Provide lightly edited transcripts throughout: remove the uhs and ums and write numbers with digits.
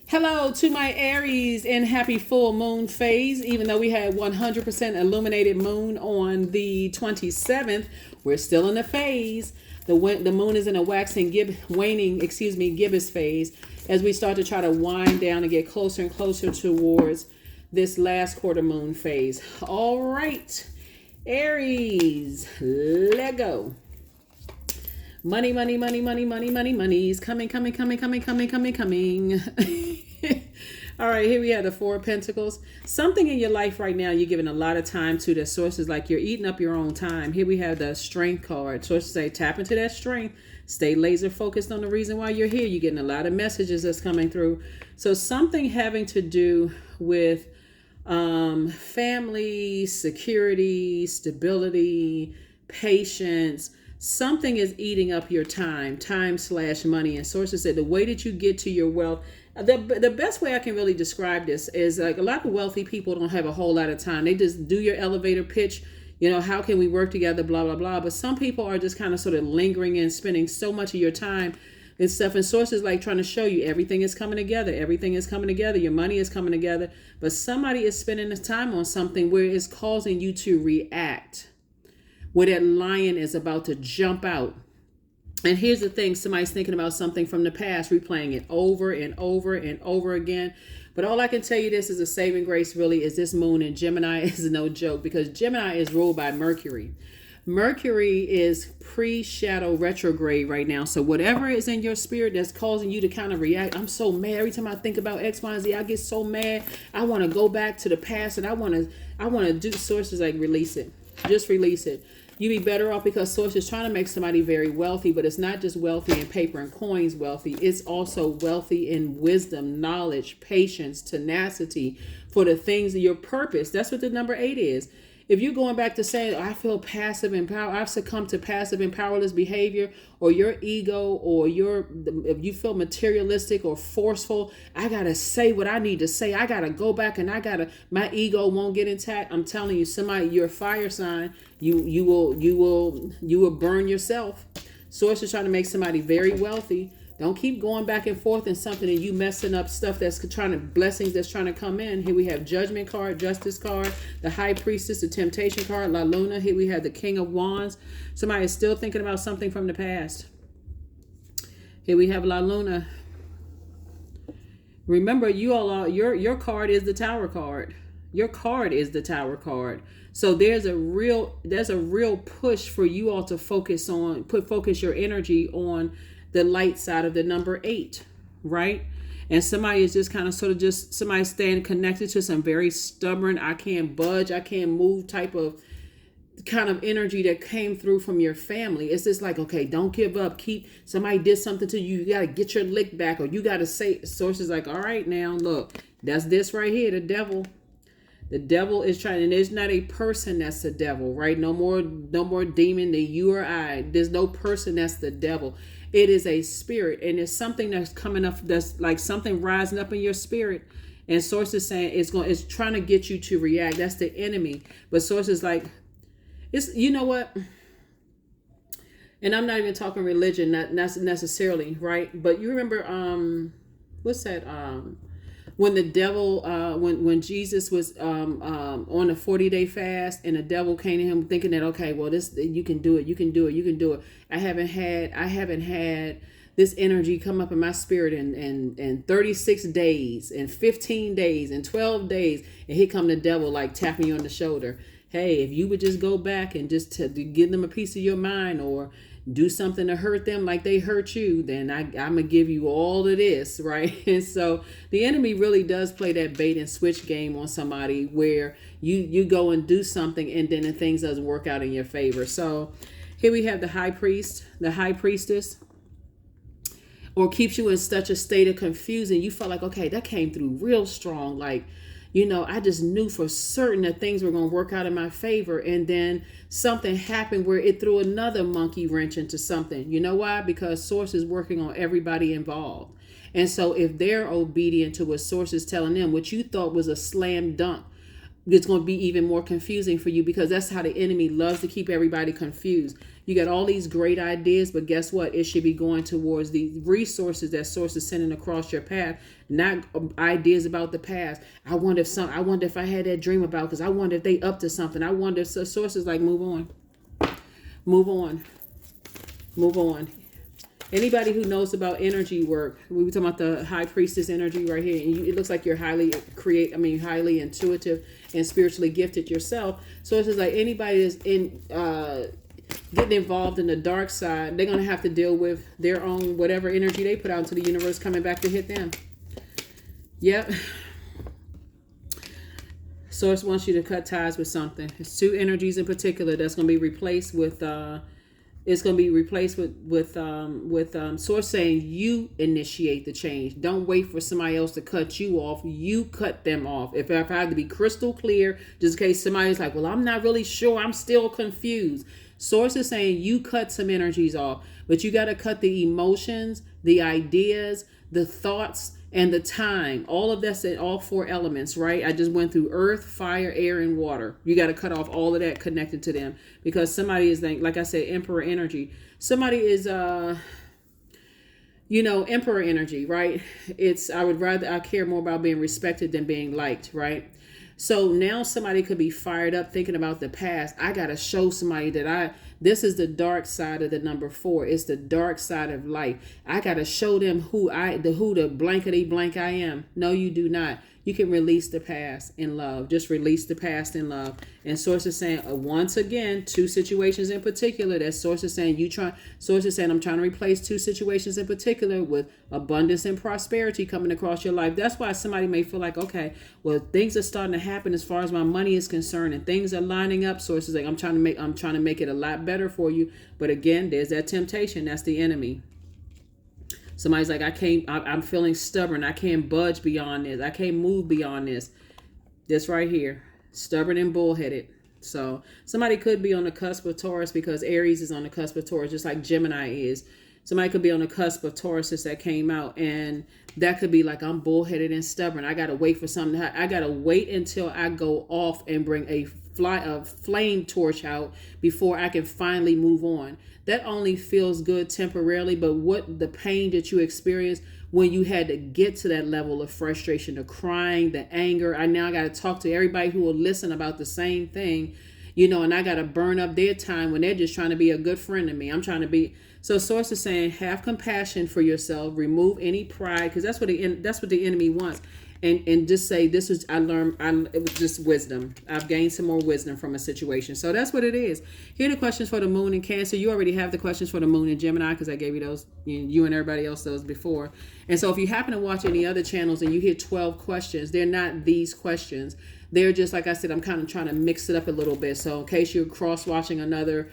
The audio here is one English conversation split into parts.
Hello to my Aries and happy full moon phase. Even though we had 100% illuminated moon on the 27th, we're still in the phase. The moon is in a waning gibbous phase as we start to try to wind down and get closer and closer towards this last quarter moon phase. All right, Aries, let go. Money, money, money, money, money, money, money is coming, coming, coming, coming, coming, coming, coming. All right, here we have the Four of Pentacles. Something in your life right now you're giving a lot of time to. The sources like you're eating up your own time. Here we have the Strength card. Sources say tap into that strength. Stay laser focused on the reason why you're here. You're getting a lot of messages that's coming through. So something having to do with family, security, stability, patience. Something is eating up your time/money. And sources said the way that you get to your wealth, the best way I can really describe this is like a lot of wealthy people don't have a whole lot of time. They just do your elevator pitch, how can we work together, blah, blah, blah. But some people are just kind of sort of lingering and spending so much of your time and stuff. And sources like trying to show you everything is coming together. Everything is coming together. Your money is coming together. But somebody is spending the time on something where it's causing you to react, where that lion is about to jump out. And here's the thing, somebody's thinking about something from the past, replaying it over and over and over again. But all I can tell you this is a saving grace really is this moon in Gemini is no joke, because Gemini is ruled by Mercury. Mercury is pre-shadow retrograde right now. So whatever is in your spirit that's causing you to kind of react, I'm so mad. Every time I think about X, Y, and Z, I get so mad. I want to go back to the past and I want to do sources like release it. Just release it. You'd be better off, because source is trying to make somebody very wealthy, but it's not just wealthy in paper and coins wealthy. It's also wealthy in wisdom, knowledge, patience, tenacity for the things of your purpose. That's what the number 8 is. If you're going back to saying, I feel passive and I've succumbed to passive and powerless behavior, or your ego, or if you feel materialistic or forceful, I got to say what I need to say. I got to go back and my ego won't get intact. I'm telling you, somebody, you're a fire sign. You will burn yourself. Source is trying to make somebody very wealthy. Don't keep going back and forth in something and you messing up stuff blessings that's trying to come in. Here we have Judgment card, Justice card, the High Priestess, the Temptation card, La Luna. Here we have the King of Wands. Somebody is still thinking about something from the past. Here we have La Luna. Remember, your card is the Tower card. Your card is the Tower card. So there's a real push for you all to focus your energy on the light side of the number 8, right? And somebody is just kind of somebody staying connected to some very stubborn, I can't budge, I can't move type of kind of energy that came through from your family. It's just like, okay, don't give up. Somebody did something to you. You got to get your lick back, or you got to say, sources like, all right, now look, that's this right here, the devil. The devil is trying, and there's not a person that's the devil, right? No more demon than you or I. There's no person that's the devil. It is a spirit, and it's something that's coming up, that's like something rising up in your spirit. And source is saying it's trying to get you to react. That's the enemy. But source is like, you know what? And I'm not even talking religion, not necessarily, right? But you remember, what's that? When the devil, when Jesus was on a 40-day fast, and the devil came to him thinking that, okay, well, you can do it. I haven't had this energy come up in my spirit in 36 days, and 15 days, and 12 days, and here come the devil like tapping you on the shoulder. Hey, if you would just go back and just to give them a piece of your mind, or do something to hurt them like they hurt you, then I'm going to give you all of this, right? And so the enemy really does play that bait and switch game on somebody, where you go and do something and then the things doesn't work out in your favor. So here we have the High Priest, the High Priestess, or keeps you in such a state of confusion. You felt like, okay, that came through real strong. Like, I just knew for certain that things were going to work out in my favor. And then something happened where it threw another monkey wrench into something. You know why? Because source is working on everybody involved. And so if they're obedient to what source is telling them, what you thought was a slam dunk, it's going to be even more confusing for you, because that's how the enemy loves to keep everybody confused. You got all these great ideas, but guess what? It should be going towards the resources that source is sending across your path, not ideas about the past. I wonder if I had that dream about, because I wonder if they up to something. I wonder if so sources like move on. Move on. Move on. Anybody who knows about energy work, we were talking about the high priestess energy right here, and it looks like you're highly intuitive and spiritually gifted yourself. So it's just like anybody that's getting involved in the dark side, they're gonna have to deal with their own whatever energy they put out into the universe coming back to hit them. Yep. Source wants you to cut ties with something. It's two energies in particular that's gonna be replaced with source saying you initiate the change. Don't wait for somebody else to cut you off. You cut them off. If I have to be crystal clear, just in case somebody's like, well, I'm not really sure, I'm still confused. Source is saying you cut some energies off, but you got to cut the emotions, the ideas, the thoughts, and the time. All of that's in all four elements, right? I just went through earth, fire, air, and water. You got to cut off all of that connected to them, because somebody is like I said, emperor energy. Somebody is emperor energy, right? I care more about being respected than being liked, right? So now somebody could be fired up thinking about the past. I got to show somebody that this is the dark side of the number 4. It's the dark side of life. I got to show them who the blankety blank I am. No, you do not. You can release the past in love. Just release the past in love. And source is saying, once again, 2 situations in particular that source is saying I'm trying to replace 2 situations in particular with abundance and prosperity coming across your life. That's why somebody may feel like, okay, well, things are starting to happen as far as my money is concerned, and things are lining up. Source is like, I'm trying to make it a lot better for you. But again, there's that temptation. That's the enemy. Somebody's like, I'm feeling stubborn. I can't budge beyond this. I can't move beyond this. This right here, stubborn and bullheaded. So somebody could be on the cusp of Taurus, because Aries is on the cusp of Taurus, just like Gemini is. Somebody could be on the cusp of Taurus that came out, and that could be like, I'm bullheaded and stubborn. I got to wait for something. I got to wait until I go off and bring a flame torch out before I can finally move on. That only feels good temporarily, but what the pain that you experienced when you had to get to that level of frustration, the crying, the anger. I got to talk to everybody who will listen about the same thing, and I got to burn up their time when they're just trying to be a good friend to me. I'm trying to be. So source is saying, have compassion for yourself, remove any pride, because that's what the enemy wants. And just say, it was just wisdom. I've gained some more wisdom from a situation. So that's what it is. Here are the questions for the moon in Cancer. You already have the questions for the moon in Gemini, because I gave you those, you and everybody else those before. And so if you happen to watch any other channels and you hear 12 questions, they're not these questions. They're just, like I said, I'm kind of trying to mix it up a little bit. So in case you're cross-watching another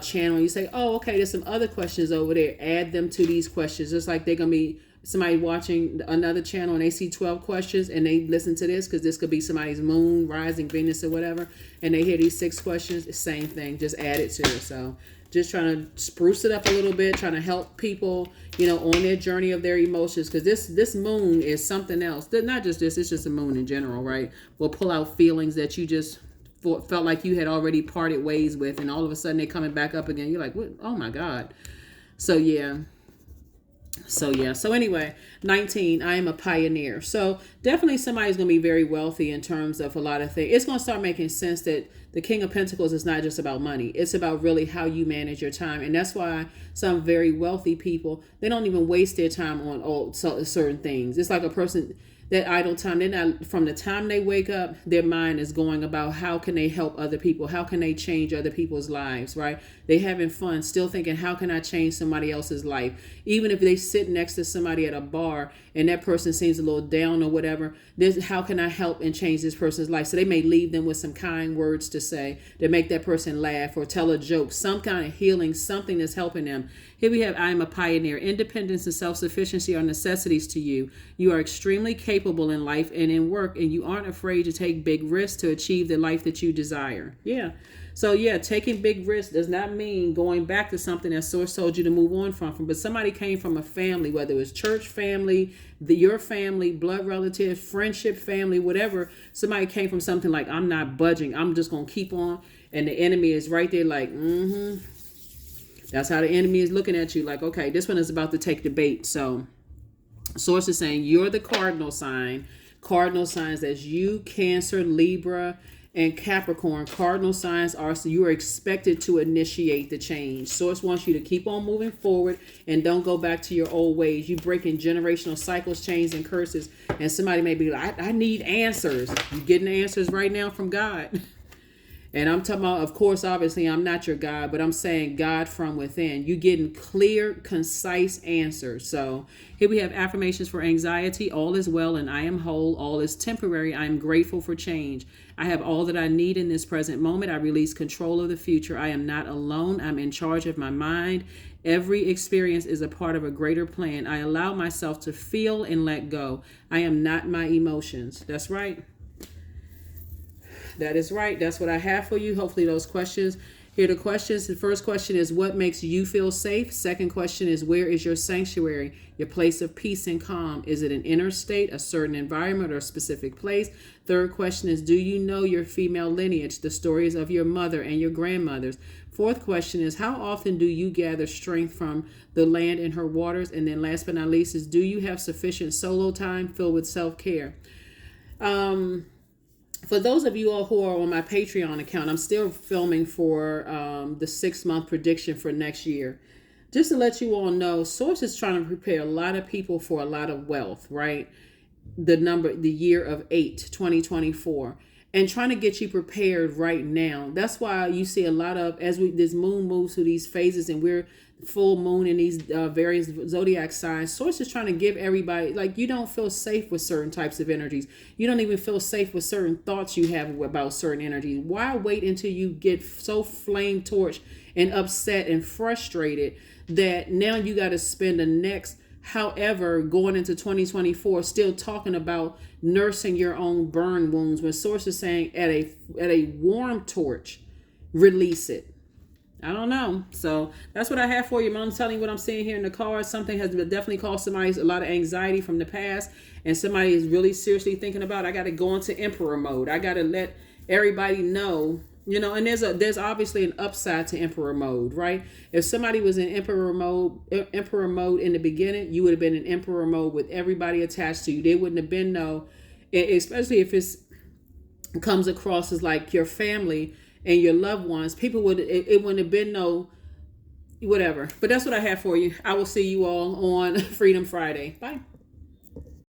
channel, you say, oh, okay, there's some other questions over there. Add them to these questions. Just like they're going to be somebody watching another channel and they see 12 questions and they listen to this, because this could be somebody's moon, rising, Venus, or whatever, and they hear these 6 questions, the same thing, just add it to it. So just trying to spruce it up a little bit, trying to help people, on their journey of their emotions, because this moon is something else. Not just this, it's just a moon in general, right? Will pull out feelings that you just felt like you had already parted ways with, and all of a sudden they're coming back up again. You're like, what? Oh my God. So anyway, 19, I am a pioneer. So definitely somebody's going to be very wealthy in terms of a lot of things. It's going to start making sense that the King of Pentacles is not just about money. It's about really how you manage your time. And that's why some very wealthy people, they don't even waste their time on certain things. It's like a person, that idle time, they're not, from the time they wake up, their mind is going about how can they help other people? How can they change other people's lives, right? They having fun, still thinking, how can I change somebody else's life? Even if they sit next to somebody at a bar and that person seems a little down or whatever, how can I help and change this person's life? So they may leave them with some kind words to say to make that person laugh, or tell a joke, some kind of healing, something that's helping them. Here we have, I am a pioneer. Independence and self-sufficiency are necessities to you. You are extremely capable in life and in work, and you aren't afraid to take big risks to achieve the life that you desire. Yeah. So yeah, taking big risks does not mean going back to something that source told you to move on from. But somebody came from a family, whether it was church family, your family, blood relative, friendship family, whatever. Somebody came from something like, I'm not budging. I'm just going to keep on. And the enemy is right there like, That's how the enemy is looking at you. Like, okay, this one is about to take the bait. So source is saying you're the cardinal sign. Cardinal signs, that's you, Cancer, Libra, and Capricorn. Cardinal signs are, so you are expected to initiate the change. Source wants you to keep on moving forward and don't go back to your old ways. You breaking generational cycles, chains, and curses. And somebody may be like, I need answers. You're getting answers right now from God. And I'm talking about, of course, obviously, I'm not your God, but I'm saying God from within. You're getting clear, concise answers. So here we have affirmations for anxiety. All is well and I am whole. All is temporary. I am grateful for change. I have all that I need in this present moment. I release control of the future. I am not alone. I'm in charge of my mind. Every experience is a part of a greater plan. I allow myself to feel and let go. I am not my emotions. That's right. That is right. That's what I have for you. Hopefully those questions. Here are the questions. The first question is, what makes you feel safe? Second question is, where is your sanctuary, your place of peace and calm? Is it an inner state, a certain environment, or a specific place? Third question is, do you know your female lineage, the stories of your mother and your grandmothers? Fourth question is, how often do you gather strength from the land and her waters? And then last but not least is, do you have sufficient solo time filled with self-care? For those of you all who are on my Patreon account, I'm still filming for the 6-month prediction for next year. Just to let you all know, Source is trying to prepare a lot of people for a lot of wealth, right? The year of 8, 2024. And trying to get you prepared right now. That's why you see a lot of, this moon moves through these phases and we're full moon in these various zodiac signs. Source is trying to give everybody, like, you don't feel safe with certain types of energies. You don't even feel safe with certain thoughts you have about certain energies. Why wait until you get so flame torched and upset and frustrated that now you got to spend the next, however, going into 2024, still talking about nursing your own burn wounds, when Source is saying at a warm torch, release it. I don't know. So that's what I have for you. I'm telling you what I'm seeing here in the cards. Something has definitely caused somebody a lot of anxiety from the past, and somebody is really seriously thinking about, I got to go into emperor mode. I got to let everybody know, and there's obviously an upside to emperor mode, right? If somebody was in emperor mode in the beginning, you would have been in emperor mode with everybody attached to you. There wouldn't have been especially if it comes across as like your family and your loved ones, it wouldn't have been no whatever. But that's what I have for you. I will see you all on Freedom Friday. Bye.